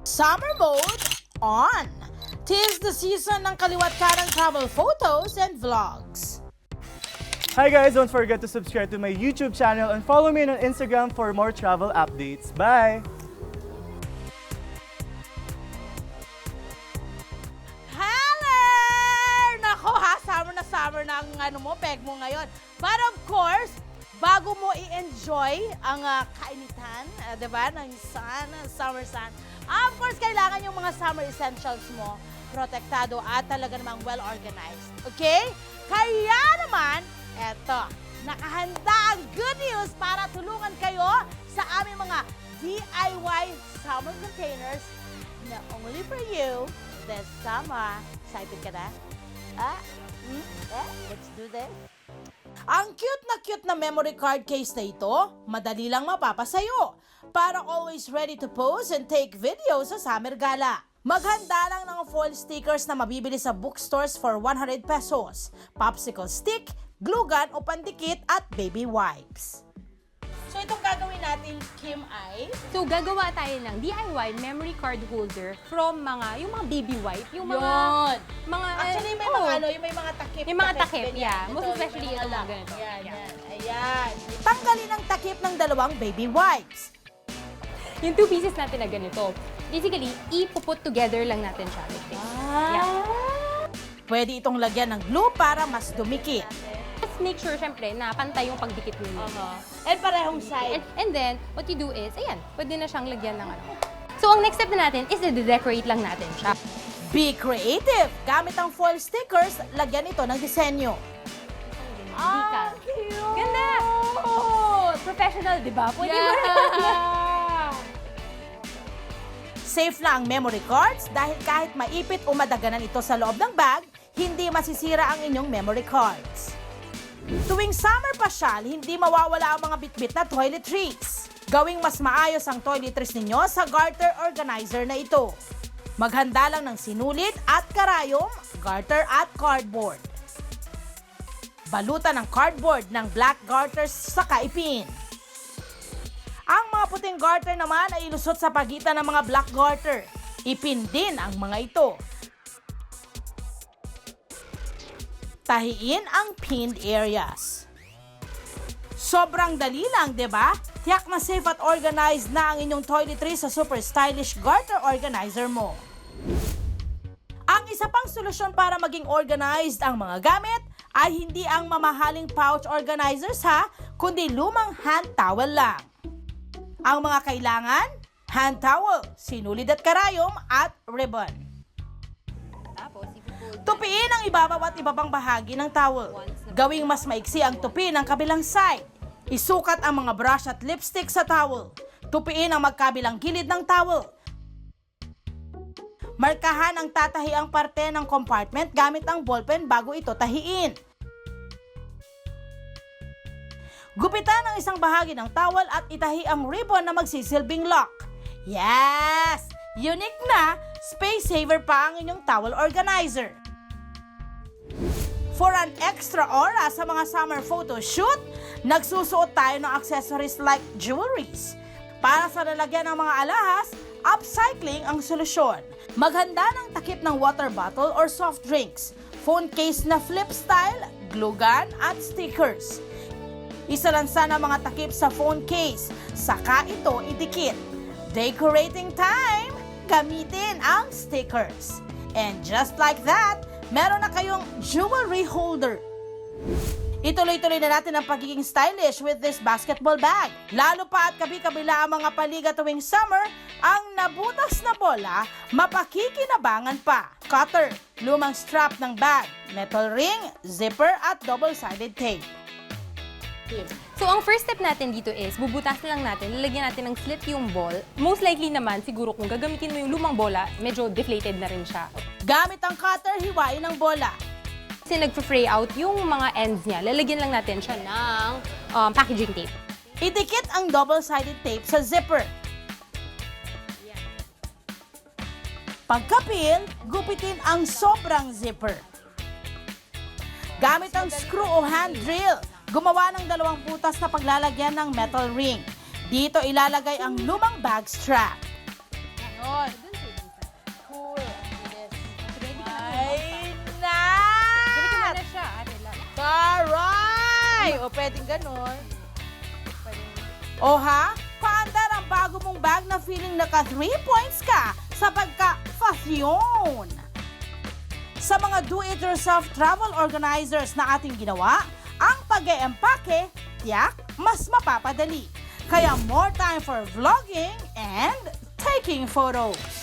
Summer mode on! 'Tis the season ng kaliwat ka ng travel photos and vlogs. Hi guys, don't forget to subscribe to my YouTube channel and follow me on Instagram for more travel updates. Bye! Hello! Nako ha, summer na ang peg mo ngayon. But of course, bago mo i-enjoy ang kainitan, diba, ng sun, summer sun, of course, kailangan yung mga summer essentials mo protektado at talaga namang well-organized. Okay? Kaya naman, eto, nakahanda ang good news para tulungan kayo sa aming mga DIY summer containers na only for you this summer. Excited ka na? Let's do this. Ang cute na memory card case na ito, madali lang mapapasayo para always ready to pose and take videos sa summer gala. Maghanda lang ng foil stickers na mabibili sa bookstores for 100 pesos, popsicle stick, glue gun o pandikit at baby wipes. So itong gagawin natin, Kim, ay? So, gagawa tayo ng DIY memory card holder from yung mga baby wipe, yung mga... Yun. mga Actually, may oh, mga yung may mga takip. May mga takip, ganyan. yeah. Most Ito, especially yung mga itong mga lock. ganito. Yan, Yeah. yan. Ayan. Tanggalin ang takip ng dalawang baby wipes. Yung two pieces natin na ganito, basically, ipuput together lang natin siya. Like this. Yeah. Pwede itong lagyan ng glue para mas dumikit. Just make sure, syempre, na pantay yung pagdikit ninyo. And parehong side. And then, what you do is, ayan, pwede na siyang lagyan ng ano. So, ang next step na natin is i-decorate lang natin siya. Be creative! Gamit ang foil stickers, lagyan ito ng disenyo. Decal. Cute! Ganda! Professional, di ba? Pwede mo rin. Safe na ang memory cards dahil kahit maipit o madaganan ito sa loob ng bag, hindi masisira ang inyong memory cards. Tuwing summer pasyal, hindi mawawala ang mga bitbit na toiletries. Gawing mas maayos ang toiletries ninyo sa garter organizer na ito. Maghanda lang ng sinulit at karayom, garter at cardboard. Balutan ng cardboard ng black garters sa kaipin. Ang mga puting garter naman ay ilusot sa pagitan ng mga black garter. Ipin din ang mga ito. Tahiin ang pinned areas. Sobrang dali lang, di ba? Tiyak na safe at organized na ang inyong toiletries sa super stylish garter organizer mo. Ang isa pang solusyon para maging organized ang mga gamit ay hindi ang mamahaling pouch organizers ha, kundi lumang hand towel lang. Ang mga kailangan, hand towel, sinulid at karayom at ribbon. Tapos, ipuput. Tupiin ang ibabaw at iba pang bahagi ng towel. Gawing mas maiksi ang tupi ng kabilang side. Isukat ang mga brush at lipstick sa towel. Tupiin ang magkabilang gilid ng towel. Markahan ang tatahiang parte ng compartment gamit ang ballpen bago ito tahiin. Gupitan ang isang bahagi ng towel at itahi ang ribbon na magsisilbing lock. Yes! Unique na, space saver pa ang inyong towel organizer. For an extra aura sa mga summer photo shoot, nagsusuot tayo ng accessories like jewelries. Para sa lalagyan ng mga alahas, upcycling ang solusyon. Maghanda ng takip ng water bottle or soft drinks, phone case na flip style, glue gun at stickers. Isalansa ng mga takip sa phone case, saka ito idikit. Decorating time! Gamitin ang stickers. And just like that, meron na kayong jewelry holder. Ituloy-tuloy na natin ang pagiging stylish with this basketball bag. Lalo pa at kabi-kabila ang mga paliga tuwing summer, ang nabutas na bola, mapakikinabangan pa. Cutter, lumang strap ng bag, metal ring, zipper at double-sided tape. So, ang first step natin dito is, bubutasin lang natin, lalagyan natin ng slit yung ball. Most likely naman, siguro kung gagamitin mo yung lumang bola, medyo deflated na rin siya. Gamit ang cutter, hiwain ang bola. Kasi nag-fray out yung mga ends niya, lalagyan lang natin siya ng packaging tape. Idikit ang double-sided tape sa zipper. Pagkapil, gupitin ang sobrang zipper. Gamit ang screw o hand drill, gumawa ng dalawang butas na paglalagyan ng metal ring. Dito ilalagay ang lumang bag strap. Ay, o pwedeng ganon. O ha? Paandar ang bago mong bag na feeling naka 3 points ka sa pagka-fashion. Sa mga do-it-yourself travel organizers na ating ginawa, ang pag-e-empake, tiyak, mas mapapadali. Kaya more time for vlogging and taking photos.